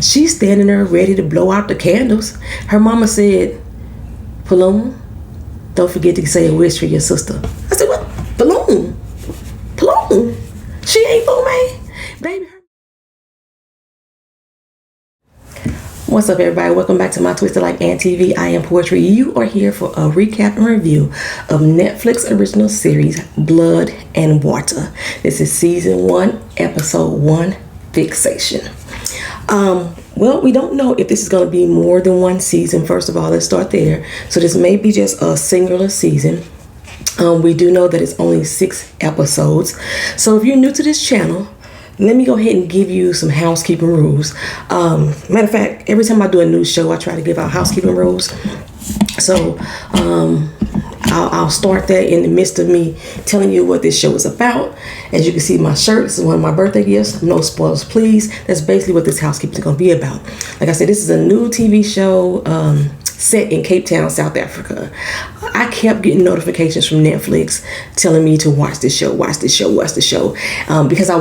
She's standing there ready to blow out the candles. Her mama said, Pelung, don't forget to say a wish for your sister. I said, what? Pelung? Pelung? She ain't for me. Baby. What's up, everybody? Welcome back to My Twisted Lyf TV. I am Poetry. You are here for a recap and review of Netflix original series Blood and Water. This is season 1, episode 1, Fixation. Well, we don't know if this is going to be more than one season. First of all, let's start there. So this may be just a singular season. We do know that it's only 6 episodes. So if you're new to this channel, let me go ahead and give you some housekeeping rules. Matter of fact, every time I do a new show, I try to give out housekeeping rules. So I'll start that in the midst of me telling you what this show is about. As you can see, my shirt, this is one of my birthday gifts. No spoilers, please. That's basically what this housekeeping is going to be about. Like I said, this is a new TV show set in Cape Town, South Africa. I kept getting notifications from Netflix telling me to watch this show, because I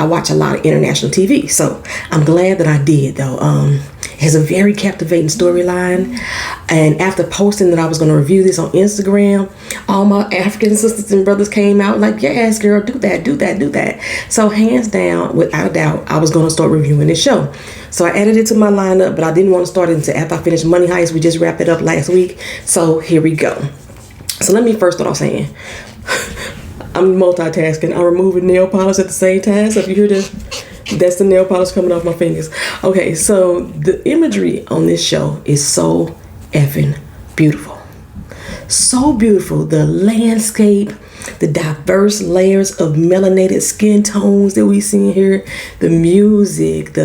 watch a lot of international TV. So I'm glad that I did, though. It has a very captivating storyline. And after posting that I was going to review this on Instagram, all my African sisters and brothers came out like, yes, girl, do that. So hands down, without a doubt, I was going to start reviewing this show. So I added it to my lineup, but I didn't want to start it until after I finished Money Heist. We just wrapped it up last week. So here we go. So let me first start off saying, I'm multitasking. I'm removing nail polish at the same time. So if you hear this, that's the nail polish coming off my fingers. Okay, so the imagery on this show is so effing beautiful. So beautiful. The landscape, the diverse layers of melanated skin tones that we see here, the music,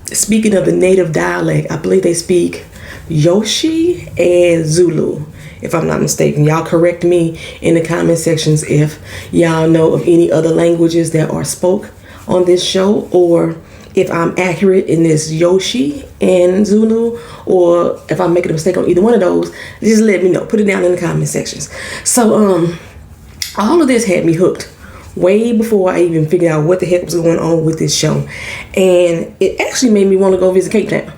speaking of the native dialect, I believe they speak Yoshi and Zulu, if I'm not mistaken. Y'all correct me in the comment sections if y'all know of any other languages that are spoke on this show, or if I'm accurate in this Yoshi and Zulu, or if I'm making a mistake on either one of those. Just let me know. Put it down in the comment sections. So all of this had me hooked way before I even figured out what the heck was going on with this show. And it actually made me want to go visit Cape Town.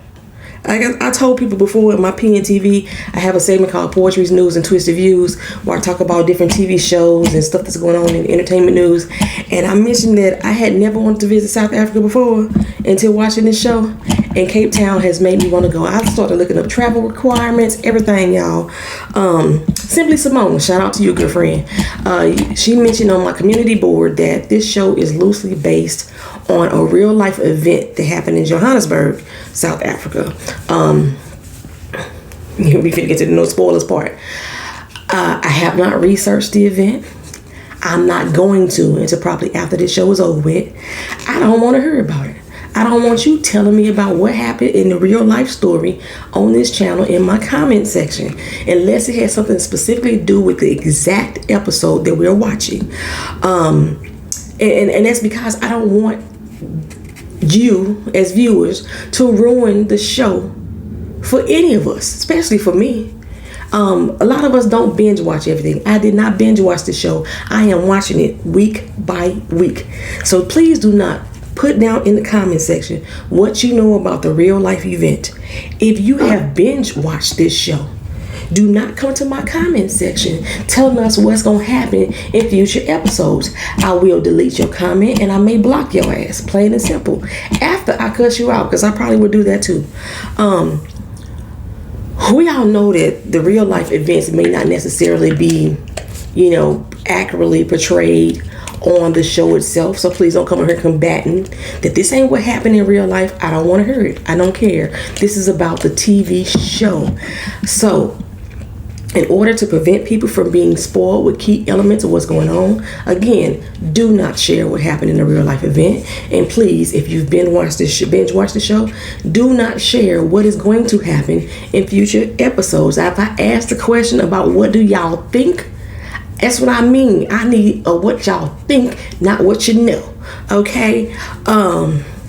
I told people before in my PNTV, I have a segment called Poetry's News and Twisted Views, where I talk about different TV shows and stuff that's going on in entertainment news. And I mentioned that I had never wanted to visit South Africa before until watching this show. And Cape Town has made me want to go. I started looking up travel requirements, everything, y'all. Simply Simone, shout out to you, good friend. She mentioned on my community board that this show is loosely based on a real life event that happened in Johannesburg, South Africa. We finna get to the no spoilers part. I have not researched the event. I'm not going to until probably after this show is over with. I don't want to hear about it. I don't want you telling me about what happened in the real life story on this channel in my comment section, unless it has something specifically to do with the exact episode that we're watching. And that's because I don't want you as viewers to ruin the show for any of us, especially for me. A lot of us don't binge watch everything. I did not binge watch the show. I am watching it week by week. So please do not put down in the comment section what you know about the real life event. If you have binge watched this show, do not come to my comment section telling us what's going to happen in future episodes. I will delete your comment and I may block your ass, plain and simple, after I cuss you out, because I probably would do that too. We all know that the real life events may not necessarily be, accurately portrayed on the show itself. So please don't come over here combating that this ain't what happened in real life. I don't want to hear it. I don't care. This is about the TV show. So in order to prevent people from being spoiled with key elements of what's going on, again, do not share what happened in a real life event. And please, if you've binge watched the show, do not share what is going to happen in future episodes. If I asked the question about what do y'all think, that's what I mean. I need what y'all think, not what you know. Okay?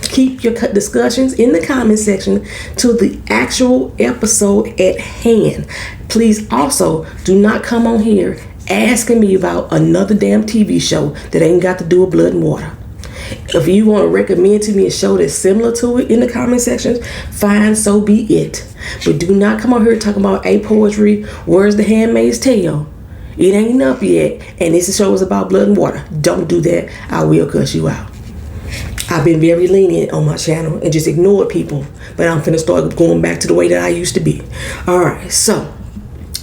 Keep your discussions in the comment section to the actual episode at hand. Please also do not come on here asking me about another damn TV show that ain't got to do with blood and water. If you want to recommend to me a show that's similar to it in the comment section, fine, so be it. But do not come on here talking about a poetry. Where's the Handmaid's Tale? It ain't up yet, and this show is about blood and water. Don't do that. I will cuss you out. I've been very lenient on my channel and just ignored people, but I'm finna start going back to the way that I used to be. All right, so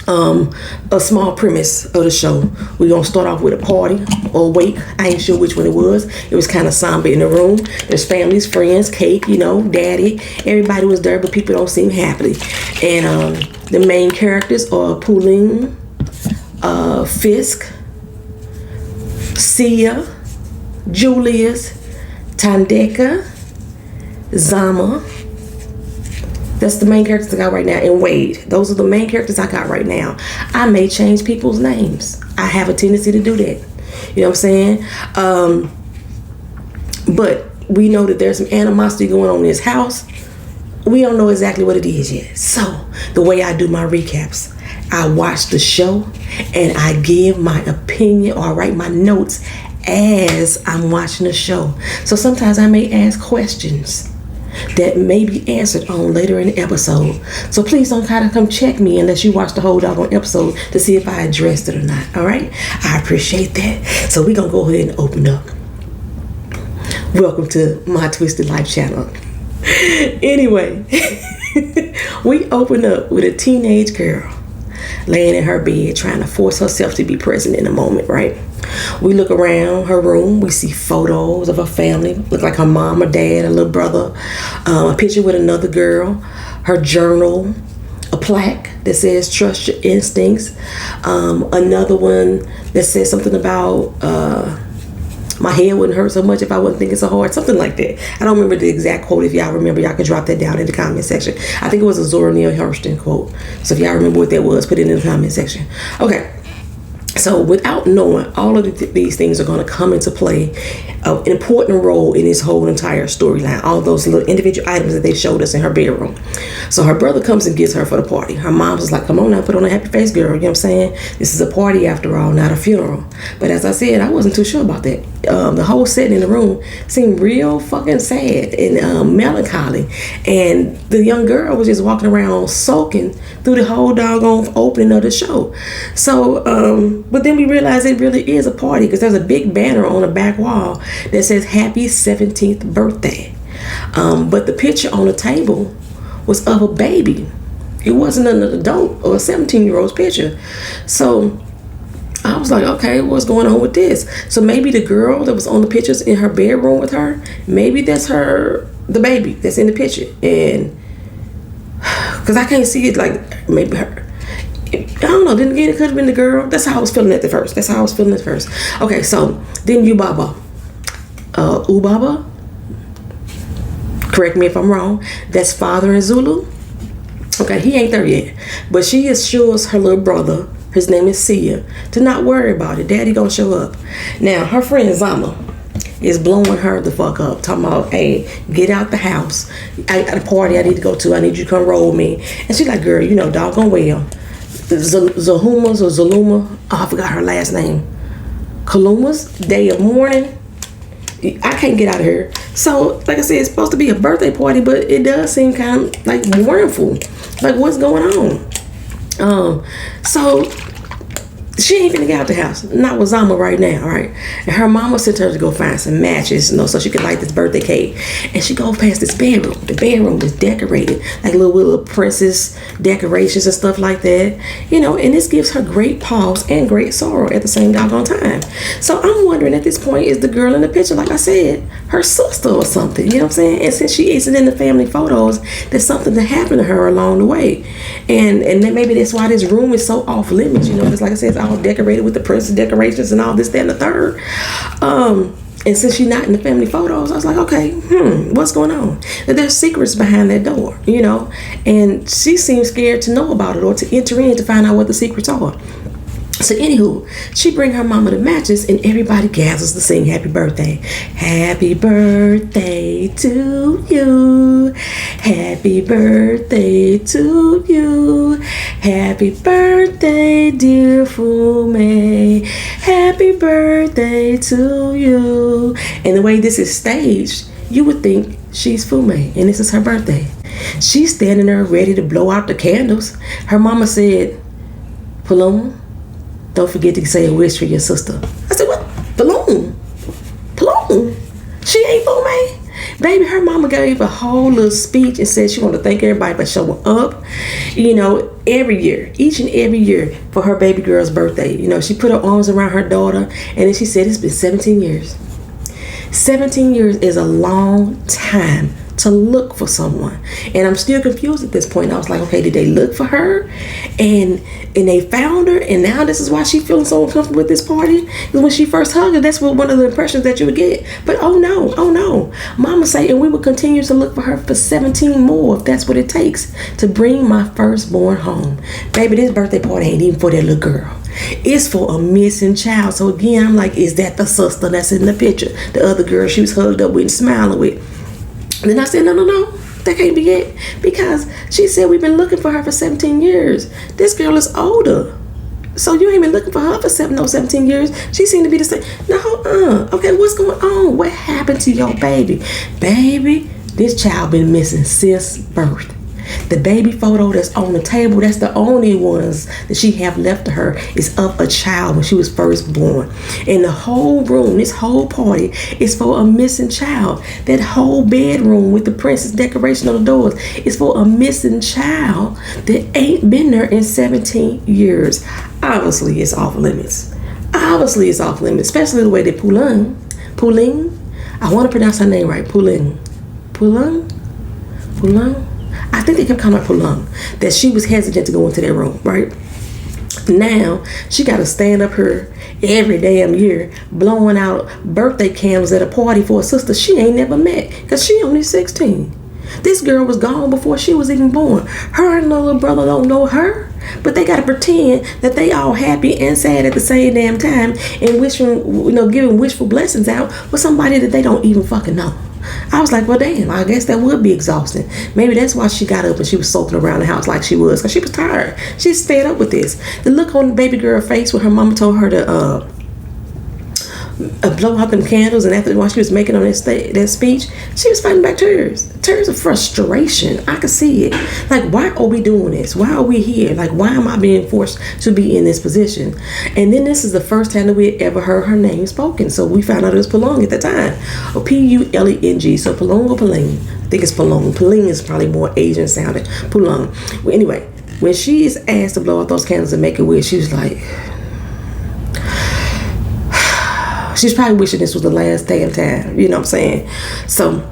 a small premise of the show. We're gonna start off with a party or wake. I ain't sure which one it was. It was kind of somber in the room. There's families, friends, cake, you know, daddy. Everybody was there, but people don't seem happy. And the main characters are Pelung, Fisk, Sia, Julius, Tandeka, Zama. That's the main characters I got right now. And Wade. Those are the main characters I got right now. I may change people's names. I have a tendency to do that. You know what I'm saying? But we know that there's some animosity going on in this house. We don't know exactly what it is yet. So the way I do my recaps, I watch the show and I give my opinion or I write my notes as I'm watching the show. So sometimes I may ask questions that may be answered on later in the episode. So please don't kind of come check me unless you watch the whole doggone episode to see if I addressed it or not. All right? I appreciate that. So we're going to go ahead and open up. Welcome to My Twisted Lyf channel. Anyway, we open up with a teenage girl laying in her bed trying to force herself to be present in the moment, right? We look around her room. We see photos of her family. Look like her mom, her dad, her little brother. A picture with another girl. Her journal. A plaque that says trust your instincts. Another one that says something about my head wouldn't hurt so much if I wasn't thinking so hard. Something like that. I don't remember the exact quote. If y'all remember, y'all could drop that down in the comment section. I think it was a Zora Neale Hurston quote. So if y'all remember what that was, put it in the comment section. Okay. So without knowing, all of these things are going to come into play an important role in this whole entire storyline. All those little individual items that they showed us in her bedroom. So her brother comes and gets her for the party. Her mom's just like, come on now, put on a happy face, girl. You know what I'm saying? This is a party after all, not a funeral. But as I said, I wasn't too sure about that. The whole setting in the room seemed real fucking sad and melancholy. And the young girl was just walking around sulking through the whole doggone opening of the show. So, but then we realized it really is a party because there's a big banner on the back wall that says happy 17th birthday. But the picture on the table was of a baby. It wasn't an adult or a 17-year-old's picture. So I was like, okay, what's going on with this? So maybe the girl that was on the pictures in her bedroom with her, maybe that's her, the baby that's in the picture. And because I can't see it, like maybe her. I don't know. Then again, it could have been the girl. That's how I was feeling at the first. Okay, so then Ubaba. Ubaba, correct me if I'm wrong, that's father in Zulu. Okay, he ain't there yet. But she assures her little brother, his name is Sia, to not worry about it. Daddy gonna show up. Now, her friend Zama is blowing her the fuck up, talking about, hey, get out the house. I got a party I need to go to. I need you to come roll with me. And she's like, girl, you know doggone well. Zahuma's or Zaluma, oh, I forgot her last name. Kaluma's day of mourning. I can't get out of here. So, like I said, it's supposed to be a birthday party, but it does seem kind of like mournful. Like, what's going on? So she ain't finna get out the house. Not with Zama right now, right? And her mama sent her to go find some matches, you know, so she could light this birthday cake. And she goes past this bedroom. The bedroom is decorated like little princess decorations and stuff like that, you know. And this gives her great pause and great sorrow at the same doggone time. So I'm wondering at this point, is the girl in the picture, like I said, her sister or something? You know what I'm saying? And since she isn't in the family photos, there's something that happened to her along the way. And then maybe that's why this room is so off limits, you know, because like I said, it's all decorated with the princess decorations and all this, that, and the third. And since she's not in the family photos, I was like, okay, what's going on? And there's secrets behind that door, you know, and she seems scared to know about it or to enter in to find out what the secrets are. So anywho, she bring her mama the matches and everybody gathers to sing happy birthday. Happy birthday to you. Happy birthday to you. Happy birthday, dear Fume. Happy birthday to you. And the way this is staged, you would think she's Fume and this is her birthday. She's standing there ready to blow out the candles. Her mama said, Pelung, don't forget to say a wish for your sister. I said, what? Pelung? Pelung? She ain't Fume? Baby, her mama gave a whole little speech and said she wanted to thank everybody for showing up, you know, every year, each and every year for her baby girl's birthday. You know, she put her arms around her daughter and then she said it's been 17 years. 17 years is a long time to look for someone. And I'm still confused at this point. I was like, okay, did they look for her? And they found her, and now this is why she's feeling so uncomfortable with this party? Because when she first hugged her, that's what one of the impressions that you would get. But oh no. Mama say, and we will continue to look for her for 17 more if that's what it takes to bring my firstborn home. Baby, this birthday party ain't even for that little girl. It's for a missing child. So again, I'm like, is that the sister that's in the picture? The other girl she was hugged up with and smiling with. And then I said, no, that can't be it. Because she said we've been looking for her for 17 years. This girl is older. So you ain't been looking for her for 17 years. She seemed to be the same. No, okay, what's going on? What happened to your baby? Baby, this child been missing since birth. The baby photo that's on the table, that's the only ones that she have left to her, is of a child when she was first born. And the whole room, this whole party, is for a missing child. That whole bedroom with the princess decoration on the doors is for a missing child that ain't been there in 17 years. Obviously, it's off limits. Especially the way that Pelung, I want to pronounce her name right, Pelung. I think they kept calling her Pelung, that she was hesitant to go into that room, right? Now, she got to stand up here every damn year blowing out birthday candles at a party for a sister she ain't never met because she only 16. This girl was gone before she was even born. Her and her little brother don't know her, but they got to pretend that they all happy and sad at the same damn time and giving wishful blessings out with somebody that they don't even fucking know. I was like, well, damn, I guess that would be exhausting. Maybe that's why she got up and she was sulking around the house like she was, because she was tired. She's fed up with this. The look on the baby girl's face when her mama told her to blow out them candles, and after while she was making on that speech, she was fighting back tears of frustration. I could see it. Like, why are we doing this? Why are we here? Like, why am I being forced to be in this position? And then this is the first time that we had ever heard her name spoken. So we found out it was Pelung at the time, or P-U-L-E-N-G. So Pelung or Pelung? I think it's Pelung. Pelung is probably more Asian sounding. Pelung. Well, anyway, when she is asked to blow out those candles and make a wish, she was like, she's probably wishing this was the last damn time. You know what I'm saying? So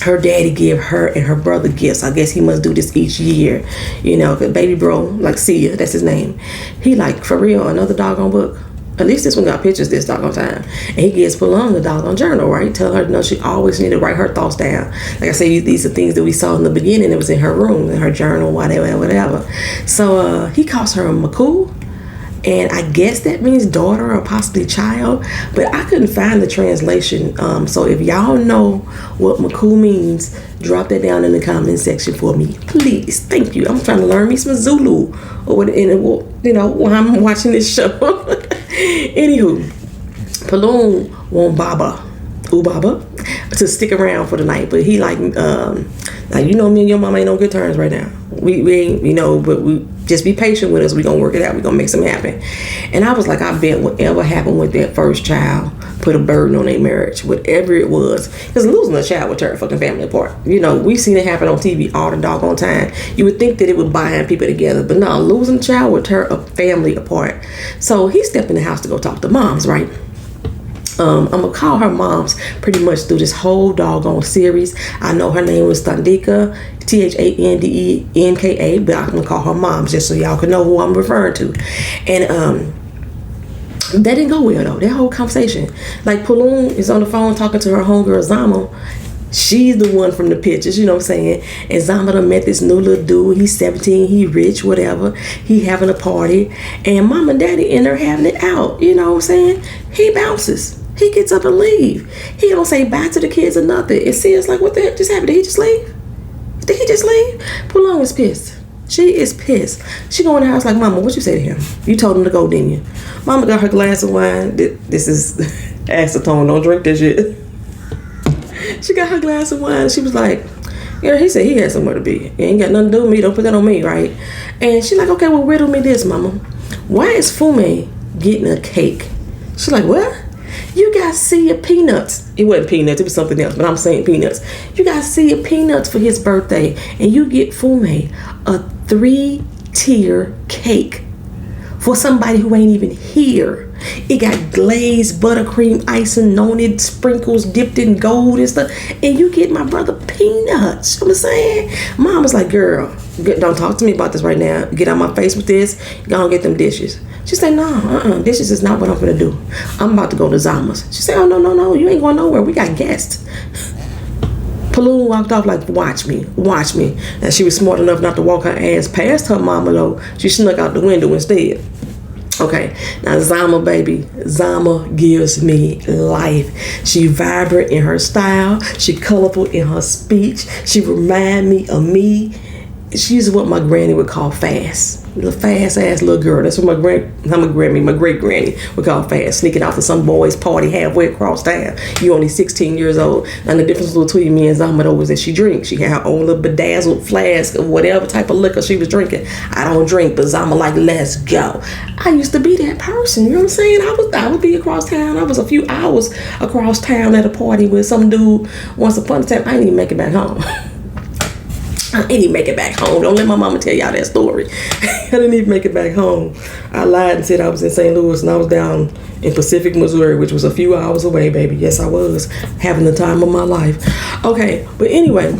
her daddy give her and her brother gifts. I guess he must do this each year. You know, cause baby bro, like Sia, that's his name. He like, for real, another doggone book. At least this one got pictures this doggone time. And he gives Pelung a doggone journal, right? Tell her, no, she always need to write her thoughts down. Like I say, these are things that we saw in the beginning. It was in her room, in her journal, whatever. So he calls her a Maku. And I guess that means daughter or possibly child, but I couldn't find the translation. So if y'all know what Maku means, drop that down in the comment section for me, please. Thank you. I'm trying to learn me some Zulu, or while I'm watching this show. Anywho, Pelung want Baba to stick around for the night, but he like me and your mama ain't on good terms right now. We ain't, but we just be patient with us. We gonna work it out. We gonna make something happen. And I was like, I bet whatever happened with that first child put a burden on their marriage, whatever it was. Because losing a child would tear a fucking family apart. We've seen it happen on TV all the doggone time. You would think that it would bind people together, but no, losing a child would tear a family apart. So he stepped in the house to go talk to moms, right? I'm gonna call her moms pretty much through this whole doggone series. I know her name was Thandeka, Thandenka, but I'm gonna call her moms just so y'all can know who I'm referring to. And that didn't go well though. That whole conversation, like Pelung is on the phone talking to her homegirl Zama. She's the one from the pictures, you know what I'm saying? And Zama done met this new little dude. He's 17, he rich, whatever. He having a party. And mom and daddy in there having it out, you know what I'm saying? He bounces. He gets up and leave. He don't say bye to the kids or nothing. It seems like, what the heck just happened? Did he just leave? Did is pissed. She is pissed. She go in the house like, Mama, what you say to him? You told him to go, didn't you? Mama got her glass of wine. This is acetone. Don't drink this shit. She got her glass of wine. She was like, yeah, he said he had somewhere to be. He ain't got nothing to do with me. Don't put that on me, right? And she's like, okay, well, riddle me this, Mama. Why is Fume getting a cake? She's like, what? You got Sia peanuts. It wasn't peanuts. It was something else, but I'm saying peanuts. You got Sia peanuts for his birthday, and you get Fume a 3-tier cake for somebody who ain't even here. It got glazed buttercream icing on it, sprinkles dipped in gold and stuff, and you get my brother peanuts. You know what I'm saying? Mom was like, girl, don't talk to me about this right now. Get out my face with this. Go and get them dishes. She said, no, dishes is not what I'm gonna do. I'm about to go to Zama's. She said, oh, no, you ain't going nowhere. We got guests. Pelung walked off like, watch me. And she was smart enough not to walk her ass past her mama, though. She snuck out the window instead. Okay, now Zama, baby. Zama gives me life. She vibrant in her style. She colorful in her speech. She remind me of me. She's what my granny would call fast. The fast ass little girl. That's what my great granny would call fast. Sneaking off to some boy's party halfway across town. You only 16 years old. And the difference between me and Zama though was that she drinks. She had her own little bedazzled flask of whatever type of liquor she was drinking. I don't drink, but Zama like, let's go. I used to be that person. You know what I'm saying? I would be across town. I was a few hours across town at a party with some dude once upon a time. I didn't even make it back home. I didn't even make it back home. Don't let my mama tell y'all that story. I didn't even make it back home. I lied and said I was in St. Louis and I was down in Pacific, Missouri, which was a few hours away, baby. Yes, I was having the time of my life. Okay, but anyway,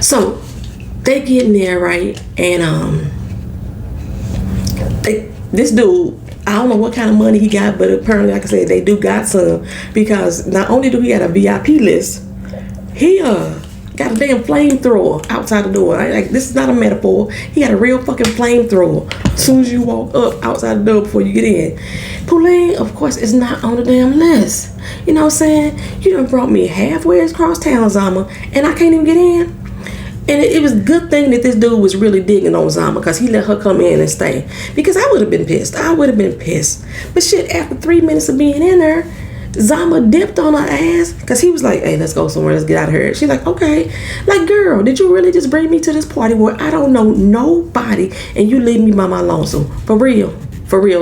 so they get in there, right? And this dude, I don't know what kind of money he got, but apparently, like I said, they do got some, because not only do he got a VIP list, he got a damn flamethrower outside the door. Like, this is not a metaphor. He got a real fucking flamethrower as soon as you walk up outside the door before you get in. Pelung, of course, is not on the damn list. You know what I'm saying? You done brought me halfway across town, Zama, and I can't even get in. And it was a good thing that this dude was really digging on Zama, because he let her come in and stay. Because I would have been pissed. But shit, after 3 minutes of being in there, Zama dipped on her ass, because he was like, hey, let's go somewhere, let's get out of here. She's like, okay. Like, girl, did you really just bring me to this party where I don't know nobody and you leave me by my lonesome? For real,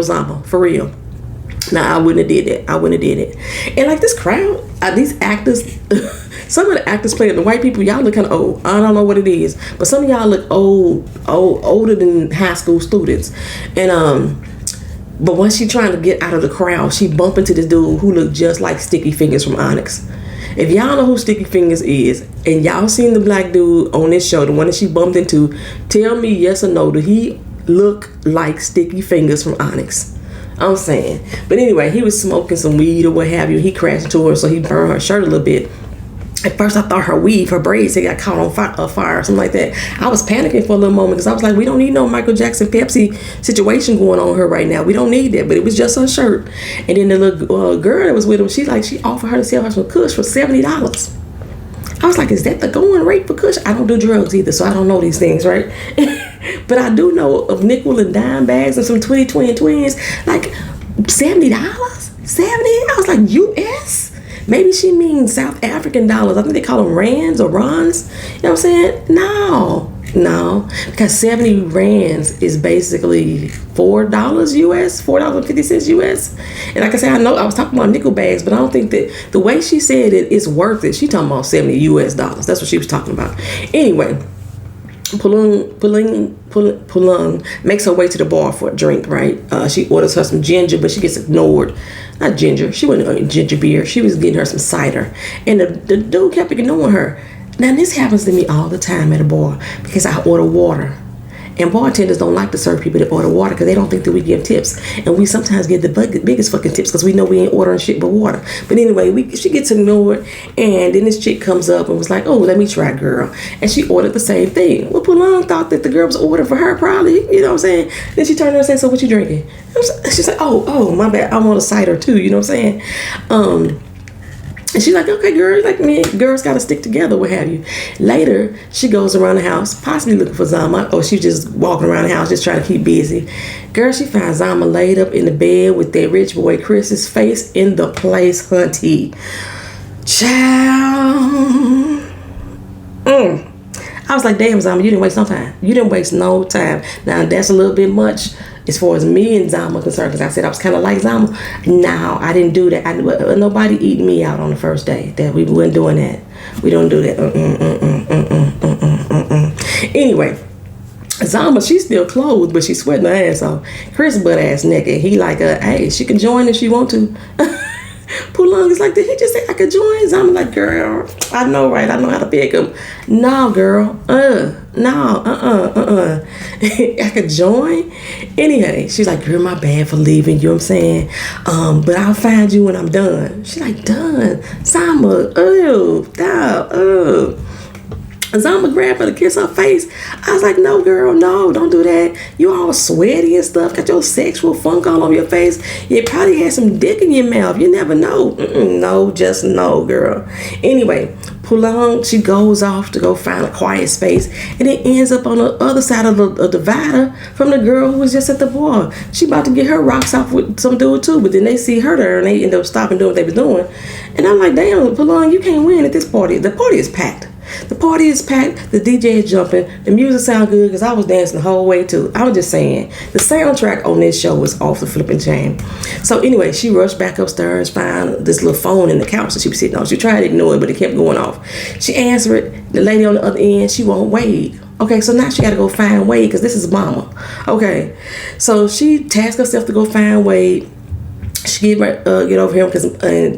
Zama, for real. Nah, I wouldn't have did it. And like this crowd, these actors, some of the actors playing the white people, y'all look kind of old. I don't know what it is, but some of y'all look older than high school students. And but once she trying to get out of the crowd, she bump into this dude who looked just like Sticky Fingers from Onyx. If y'all know who Sticky Fingers is, and y'all seen the black dude on this show, the one that she bumped into, tell me yes or no, did he look like Sticky Fingers from Onyx? I'm saying. But anyway, he was smoking some weed or what have you. He crashed into her, so he burned her shirt a little bit. At first, I thought her weave, her braids, had got caught on fire or something like that. I was panicking for a little moment, because I was like, we don't need no Michael Jackson Pepsi situation going on here right now. We don't need that. But it was just her shirt. And then the little girl that was with him, she offered her to sell her some Kush for $70. I was like, is that the going rate for Kush? I don't do drugs either, so I don't know these things, right? But I do know of nickel and dime bags and some 20 twins. Like, $70? 70? I was like, US? Maybe she means South African dollars. I think they call them rands or rands. You know what I'm saying? No. Because 70 rands is basically $4 US, $4.50 US. And like I said, I know I was talking about nickel bags, but I don't think that the way she said it is worth it. She talking about 70 US dollars. That's what she was talking about. Anyway, Pelung makes her way to the bar for a drink, right? She orders her some ginger, but she gets ignored. Not ginger. She wasn't getting ginger beer. She was getting her some cider. And the dude kept ignoring her. Now, this happens to me all the time at a bar, because I order water. And bartenders don't like to serve people that order water, because they don't think that we give tips. And we sometimes give the biggest fucking tips, because we know we ain't ordering shit but water. But anyway, she gets ignored. And then this chick comes up and was like, oh, let me try, girl. And she ordered the same thing. Well, Pelung thought that the girl was ordering for her, probably. You know what I'm saying? Then she turned around and said, so what you drinking? She's like, oh, my bad. I want a cider too. You know what I'm saying? And she's like, okay, girl, like me, girls got to stick together, what have you. Later, she goes around the house, possibly looking for Zama, or she's just walking around the house, just trying to keep busy. Girl, she finds Zama laid up in the bed with that rich boy Chris's face in the place, hunty. Child. I was like, damn, Zama, you didn't waste no time. You didn't waste no time. Now, that's a little bit much as far as me and Zama are concerned, because I said I was kind of like Zama. No, I didn't do that. Nobody eating me out on the first day. That we weren't doing that. We don't do that. Anyway, Zama, she's still clothed, but she's sweating her ass off. Chris butt ass naked. He like, hey, she can join if she want to. Pelung is like, did he just say I could join? So I'm like, girl, I know, right? I know how to pick him. No, girl. I could join. Anyway, she's like, girl, my bad for leaving. You know what I'm saying? But I'll find you when I'm done. She's like, done? Zama, Zama grabbed her to kiss her face. I was like, no, girl, no, don't do that. You all sweaty and stuff. Got your sexual funk all over your face. You probably had some dick in your mouth. You never know. No, just no, girl. Anyway, Pelung, she goes off to go find a quiet space, and it ends up on the other side of the divider from the girl who was just at the bar. She about to get her rocks off with some dude too, but then they see her there, and they end up stopping doing what they was doing. And I'm like, damn, Pelung, you can't win at this party. The party is packed. The party is packed. The DJ is jumping. The music sound good because I was dancing the whole way too. I was just saying, the soundtrack on this show was off the flipping chain. So anyway, she rushed back upstairs, found this little phone in the couch that she was sitting on. She tried to ignore it, but it kept going off. She answered it. The lady on the other end, she won't Wade. Okay, so now she got to go find Wade because this is mama. Okay, so she tasked herself to go find Wade. She get over here because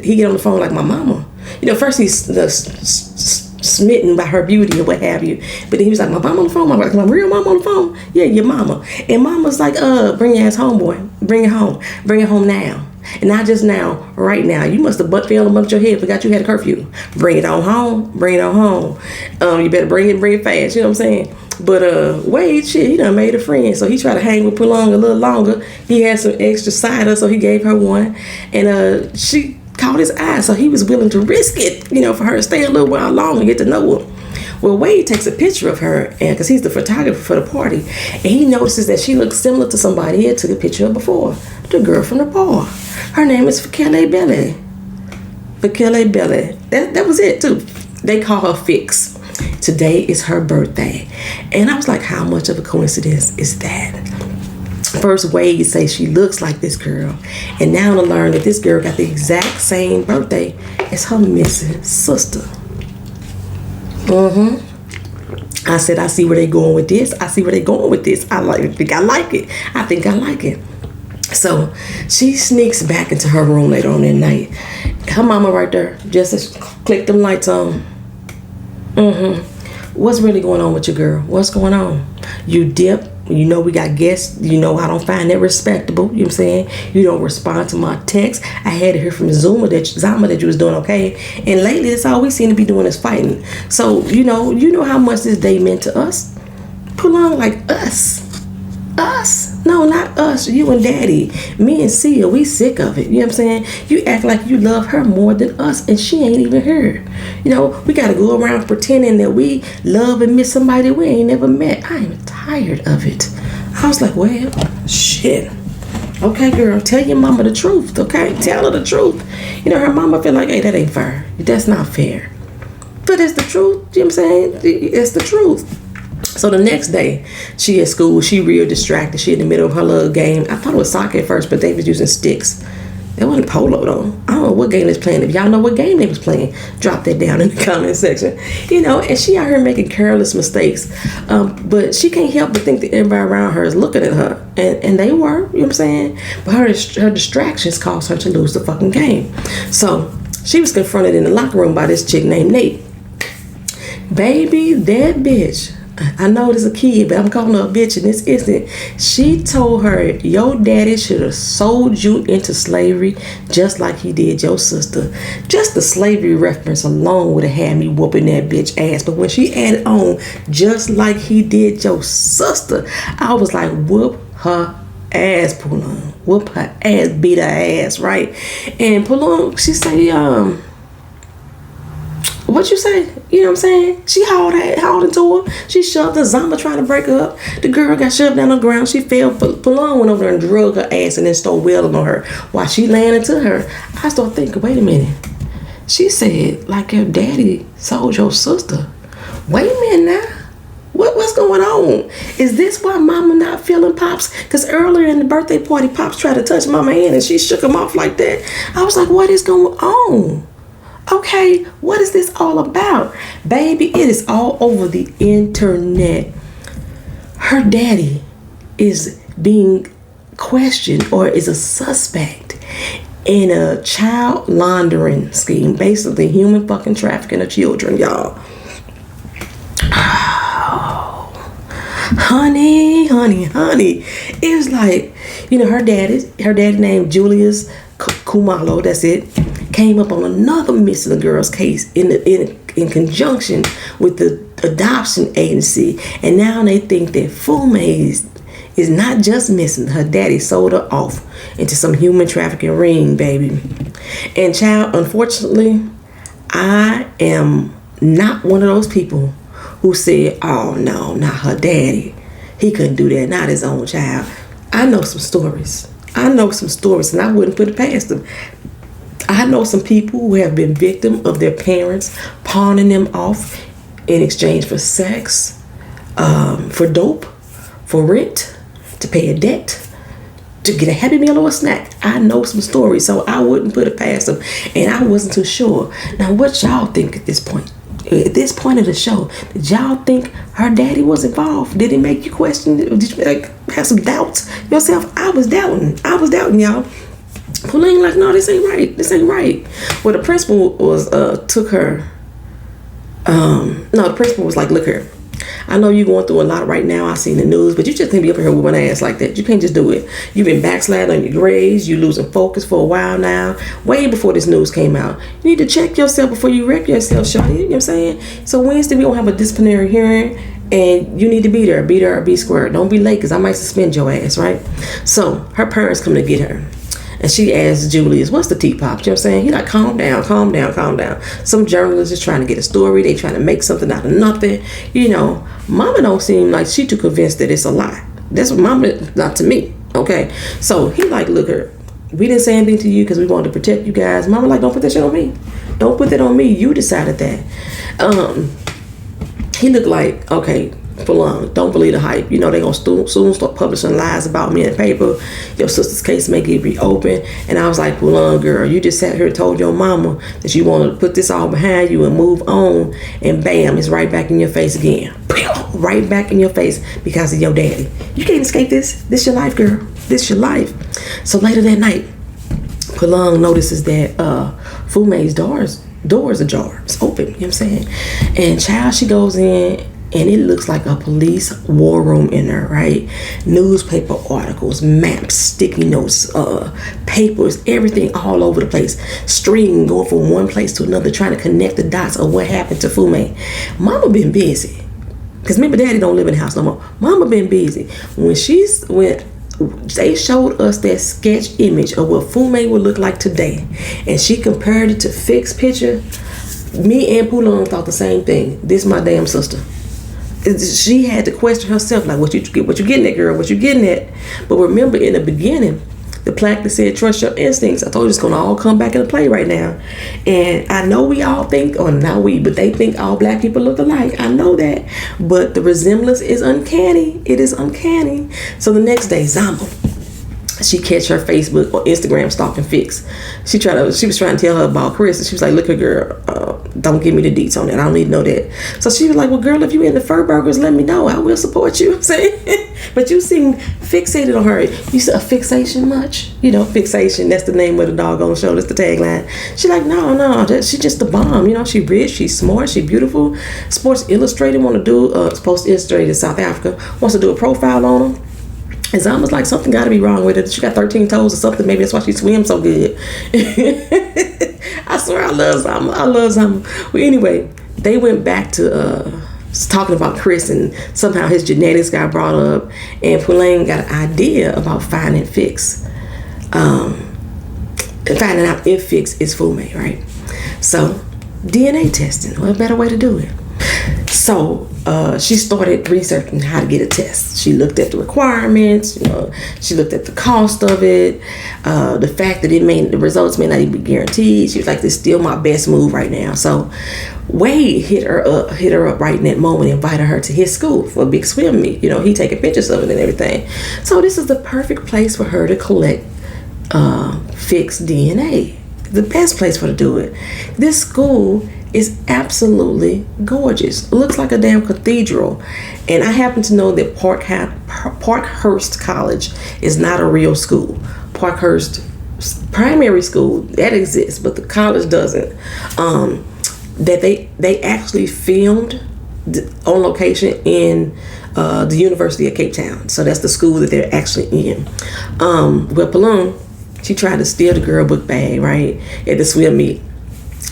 he get on the phone like my mama. You know, first he's smitten by her beauty or what have you, but then he was like, my mama on the phone. I'm like, my real mama on the phone? Yeah, your mama. And mama's like, bring your ass home, boy. Bring it home now. And not just now, right now. You must have fell above your head, forgot you had a curfew. Bring it on home. You better bring it fast. You know what I'm saying? But Wade, shit, he done made a friend, so he tried to hang with Pelung a little longer. He had some extra cider, so he gave her one, and she caught his eye, so he was willing to risk it, you know, for her to stay a little while longer and get to know her. Well, Wade takes a picture of her, and because he's the photographer for the party, and he notices that she looks similar to somebody he had took a picture of before, the girl from the bar. Her name is Fakele Belly. That was it too. They call her Fix. Today is her birthday, and I was like, how much of a coincidence is that? First, Wade says she looks like this girl, and now to learn that this girl got the exact same birthday as her missing sister. I said, I see where they going with this. I think I like it. So she sneaks back into her room later on that night. Her mama right there just clicked them lights on. What's really going on with your girl? What's going on? You dip. You know we got guests. You know I don't find that respectable. You know what I'm saying? You don't respond to my text. I had to hear from Zama that you was doing okay. And lately, that's all we seem to be doing is fighting. So you know how much this day meant to us. Pelung, like us. No, not us. You and Daddy. Me and Sia, we sick of it. You know what I'm saying? You act like you love her more than us, and she ain't even here. You know, we got to go around pretending that we love and miss somebody we ain't never met. I am tired of it. I was like, well, shit. Okay, girl, tell your mama the truth, okay? Tell her the truth. You know, her mama feel like, hey, that ain't fair. That's not fair. But it's the truth. You know what I'm saying? It's the truth. So the next day, she at school, she real distracted. She in the middle of her little game. I thought it was soccer at first, but they was using sticks. It wasn't polo though. I don't know what game they was playing. If y'all know what game they was playing, drop that down in the comment section. You know, and she out here making careless mistakes. But she can't help but think that everybody around her is looking at her. And they were, you know what I'm saying? But her distractions caused her to lose the fucking game. So she was confronted in the locker room by this chick named Nate. Baby, that bitch. I know this is a kid, but I'm calling her a bitch in this instant. She told her, your daddy should have sold you into slavery just like he did your sister. Just the slavery reference alone would have had me whooping that bitch ass. But when she added on, just like he did your sister, I was like, whoop her ass, Pelung. Whoop her ass, beat her ass, right? And Pelung, she say, What you say? You know what I'm saying? She hauled into her. She shoved her. Zama trying to break her up. The girl got shoved down on the ground. She fell. Pelung went over there and drug her ass and then started wailing on her while she laying into her. I started thinking, wait a minute. She said, like your daddy sold your sister. Wait a minute now. What's going on? Is this why Mama not feeling Pops? Because earlier in the birthday party, Pops tried to touch Mama's hand and she shook him off like that. I was like, what is going on? Okay, what is this all about? Baby, it is all over the internet. Her daddy is being questioned or is a suspect in a child laundering scheme. Basically, human fucking trafficking of children, y'all. Honey. It was like, her daddy named Julius Kumalo, that's it, came up on another missing girl's case in conjunction with the adoption agency. And now they think that Fume is not just missing. Her daddy sold her off into some human trafficking ring, baby. And child, unfortunately, I am not one of those people who said, oh no, not her daddy. He couldn't do that, not his own child. I know some stories. And I wouldn't put it past them. I know some people who have been victim of their parents pawning them off in exchange for sex, for dope, for rent, to pay a debt, to get a Happy Meal or a snack. I know some stories, so I wouldn't put it past them. And I wasn't too sure. Now, what y'all think at this point? At this point of the show, did y'all think her daddy was involved? Did it make you question? Did you have some doubts yourself? I was doubting, y'all. Pelung like, no, this ain't right. Well, the principal was took her. The principal was like, look here, I know you're going through a lot right now. I see in the news, but you just can't be up here with an ass like that. You can't just do it. You've been backsliding on your grades. You losing focus for a while now. Way before this news came out. You need to check yourself before you wreck yourself, shawty. You know what I'm saying? So Wednesday, we gonna have a disciplinary hearing, and you need to be there. Be there or be square. Don't be late, because I might suspend your ass, right? So her parents come to get her. And she asked Julius, what's the tea, Pop? You know what I'm saying? He like, calm down. Some journalist is trying to get a story. They trying to make something out of nothing. Mama don't seem like she too convinced that it's a lie. That's what Mama, not to me. Okay? So he like, look her, we didn't say anything to you because we wanted to protect you guys. Mama like, don't put that shit on me. Don't put that on me. You decided that. He looked like, okay, Pelung, don't believe the hype. They gonna soon start publishing lies about me in the paper. Your sister's case may get reopened. And I was like, Pelung, girl, you just sat here and told your mama that you want to put this all behind you and move on, and bam, it's right back in your face again. Right back in your face because of your daddy. You can't escape this. This your life, girl. This your life. So later that night, Pelung notices that Fume's doors are ajar. It's open, you know what I'm saying? And child, she goes in, and it looks like a police war room in there, right? Newspaper articles, maps, sticky notes, papers, everything all over the place. String going from one place to another, trying to connect the dots of what happened to Fume. Mama been busy. Because remember, daddy don't live in the house no more. Mama been busy. When they showed us that sketch image of what Fume would look like today, and she compared it to fixed picture, me and Pelung thought the same thing. This my damn sister. She had to question herself, like, what you getting at, girl? What you getting at? But remember, in the beginning, the plaque that said, trust your instincts. I told you it's going to all come back into play right now. And I know we all think, or not we, but they think all black people look alike. I know that. But the resemblance is uncanny. It is uncanny. So the next day, Zamba, she catch her Facebook or Instagram stalking Fix. She was trying to tell her about Chris, and she was like, look, girl, don't give me the deets on that. I don't need to know that. So she was like, well, girl, if you in the fur burgers, let me know. I will support you. I'm saying, but you seem fixated on her. You said a fixation much? Fixation, that's the name of the doggone show. That's the tagline. She like, no, she just the bomb. She rich, she's smart, she beautiful. Sports Illustrated want to do, Sports Illustrated in South Africa wants to do a profile on her. And Zama's like, something got to be wrong with her. She got 13 toes or something. Maybe that's why she swims so good. I swear I love Zama. Well, anyway, they went back to talking about Chris, and somehow his genetics got brought up. And Pelung got an idea about finding Fix. And finding out if Fix is Fume, right? So DNA testing. What a better way to do it? So she started researching how to get a test. She looked at the requirements, she looked at the cost of it, the fact that the results may not even be guaranteed. She was like, this is still my best move right now. So Wade hit her up right in that moment, invited her to his school for a big swim meet. He taking pictures of it and everything. So this is the perfect place for her to collect fixed DNA. The best place for her to do it. This school is absolutely gorgeous. It looks like a damn cathedral. And I happen to know that Parkhurst College is not a real school. Parkhurst primary school, that exists, but the college doesn't. That they actually filmed on location in the University of Cape Town. So that's the school that they're actually in. Well, Pelung, she tried to steal the girl book bag, right, at the swim meet.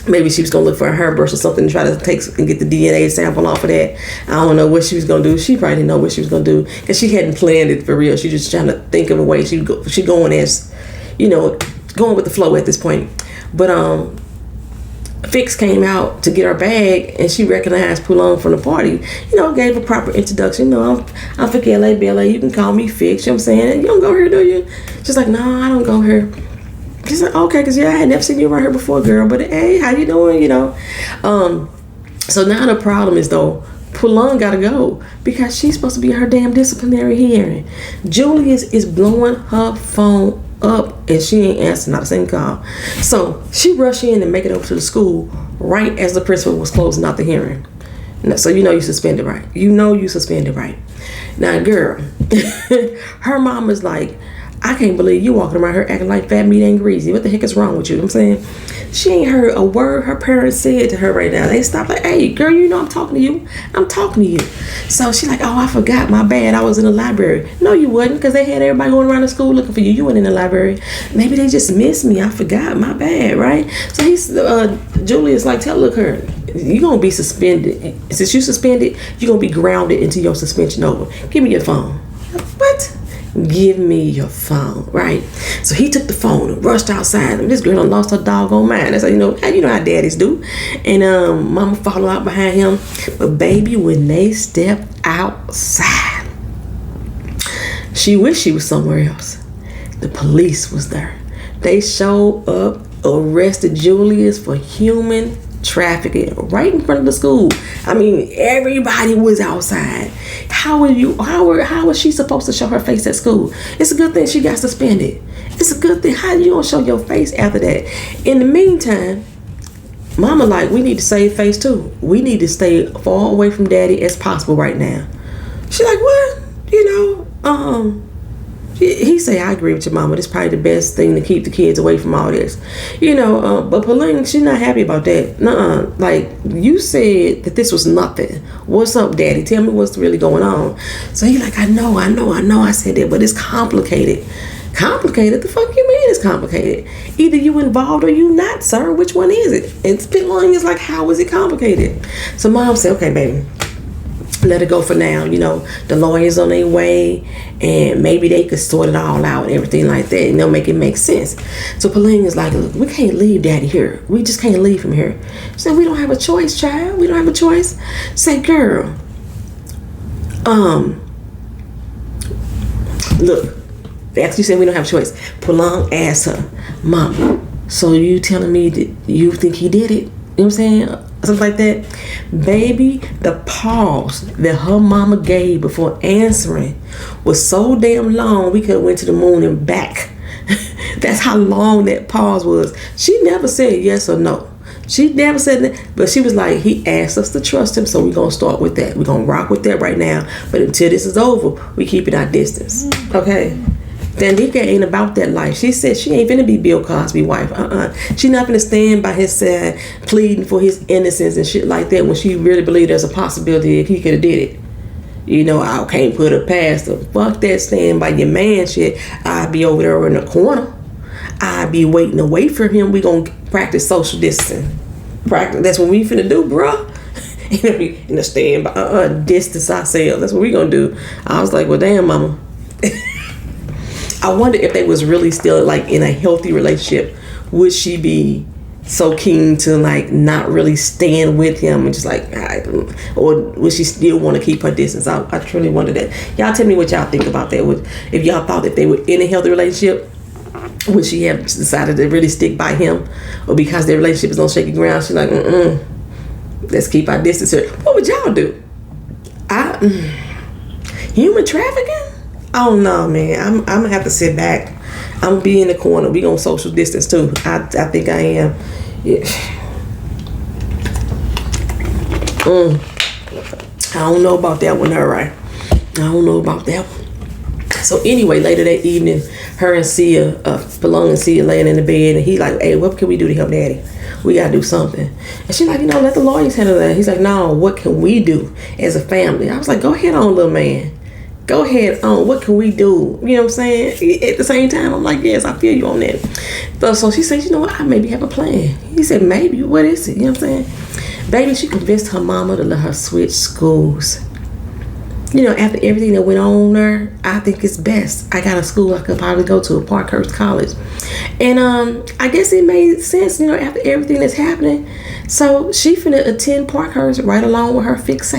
Maybe she was going to look for a hairbrush or something to try to take and get the DNA sample off of that. I don't know what she was going to do. She probably didn't know what she was going to do because she hadn't planned it for real. She just trying to think of a way. She going as, going with the flow at this point. But Fix came out to get her bag and she recognized Pelung from the party. Gave a proper introduction. I'm from LA, BLA. You can call me Fix. You know what I'm saying? You don't go here, do you? She's like, no, I don't go here. She's like, okay, because I had never seen you around here before, girl. But hey, how you doing? So now the problem is though, Pelung gotta go because she's supposed to be her damn disciplinary hearing. Julius is blowing her phone up and she ain't answering not a single call. So she rushed in and make it over to the school right as the principal was closing out the hearing. So you suspended, right? You suspended, right? Now, girl, her mom is like, I can't believe you walking around here acting like fat meat ain't greasy. What the heck is wrong with you? You know what I'm saying? She ain't heard a word her parents said to her right now. They stopped like, hey, girl, I'm talking to you. I'm talking to you. So she like, oh, I forgot. My bad. I was in the library. No, you wasn't, because they had everybody going around the school looking for you. You weren't in the library. Maybe they just missed me. I forgot. My bad, right? So Julius like, look her, you're going to be suspended. Since you suspended, you're going to be grounded until your suspension over. Give me your phone. What? Give me your phone, right? So he took the phone and rushed outside. And this girl done lost her doggone mind. That's how you know how daddies do. And mama followed out behind him. But baby, when they stepped outside, she wished she was somewhere else. The police was there. They showed up, arrested Julius for human trafficking right in front of the school. I mean, everybody was outside. How was she supposed to show her face at school? It's a good thing she got suspended. It's a good thing. How you gonna show your face after that? In the meantime, mama like, we need to save face too. We need to stay far away from daddy as possible right now. She like, what? He say, I agree with your mama. This is probably the best thing to keep the kids away from all this. But Pelung, she's not happy about that. Nuh-uh. Like, you said that this was nothing. What's up, daddy? Tell me what's really going on. So he like, I know I said that, but it's complicated. Complicated? The fuck you mean it's complicated? Either you involved or you not, sir. Which one is it? And Pelung is like, how is it complicated? So mom said, okay, baby, let it go for now. The lawyers on their way, and maybe they could sort it all out and everything like that, and they'll make it make sense. So Pelung is like, look, we can't leave daddy here. We just can't leave him here. She said, we don't have a choice, child. We don't have a choice. Say, girl, look, after you said we don't have a choice, Pelung asked her, Mama, so you telling me that you think he did it? You know what I'm saying? Something like that. Baby, the pause that her mama gave before answering was so damn long we could have went to the moon and back. That's how long that pause was. She never said yes or no. She never said that, but she was like, he asked us to trust him, so we're going to start with that. We're going to rock with that right now. But until this is over, we keep it our distance. Okay? Danica ain't about that life. She said she ain't finna be Bill Cosby's wife. She not finna stand by his side pleading for his innocence and shit like that when she really believed there's a possibility that he could have did it. I can't put her past her. Fuck that stand by your man shit. I'd be over there in the corner. I'd be waiting away from him. We gonna practice social distancing. That's what we finna do, bruh. In the stand by distance ourselves. That's what we gonna do. I was like, well, damn, mama. I wonder if they was really still like in a healthy relationship, would she be so keen to like not really stand with him and just like, or would she still want to keep her distance? I truly wonder that. Y'all tell me what y'all think about that. If y'all thought that they were in a healthy relationship, would she have decided to really stick by him, or because their relationship is on shaky ground, she's like, let's keep our distance here? What would y'all do? Human trafficking? I don't know, man. I'm gonna have to sit back. I'm gonna be in the corner. We gonna social distance too. I think I am. Yeah. I don't know about that one, all right. I don't know about that one. So anyway, later that evening, her and Sia, Pelung and Sia laying in the bed, and he like, hey, what can we do to help Daddy? We gotta do something. And she's like, let the lawyers handle that. He's like, no, what can we do as a family? I was like, go ahead on, little man. Go ahead on. What can we do? You know what I'm saying? At the same time, I'm like, yes, I feel you on that. So she said, you know what? I maybe have a plan. He said, maybe. What is it? You know what I'm saying? Baby, she convinced her mama to let her switch schools. After everything that went on there, I think it's best. I got a school I could probably go to, Parkhurst College. And I guess it made sense, after everything that's happening. So she finna attend Parkhurst right along with her fix.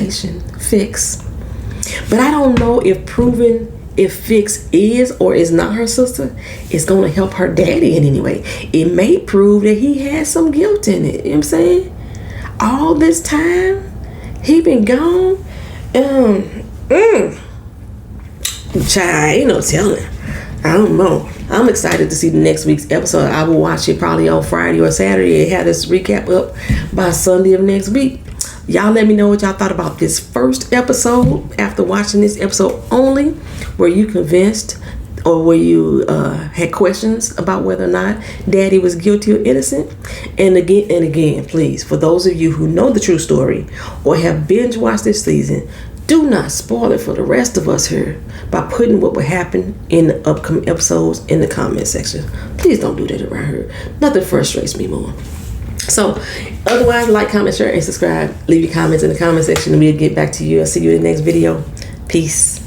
But I don't know if proving if Fix is or is not her sister is going to help her daddy in any way. It may prove that he has some guilt in it. You know what I'm saying? All this time, he been gone. Child, ain't no telling. I don't know. I'm excited to see the next week's episode. I will watch it probably on Friday or Saturday and have this recap up by Sunday of next week. Y'all let me know what y'all thought about this first episode after watching this episode only. Were you convinced, or were you had questions about whether or not Daddy was guilty or innocent? And again, please, for those of you who know the true story or have binge watched this season, do not spoil it for the rest of us here by putting what will happen in the upcoming episodes in the comment section. Please don't do that around here. Nothing frustrates me more. So, otherwise, like, comment, share, and subscribe. Leave your comments in the comment section and we'll get back to you. I'll see you in the next video. Peace.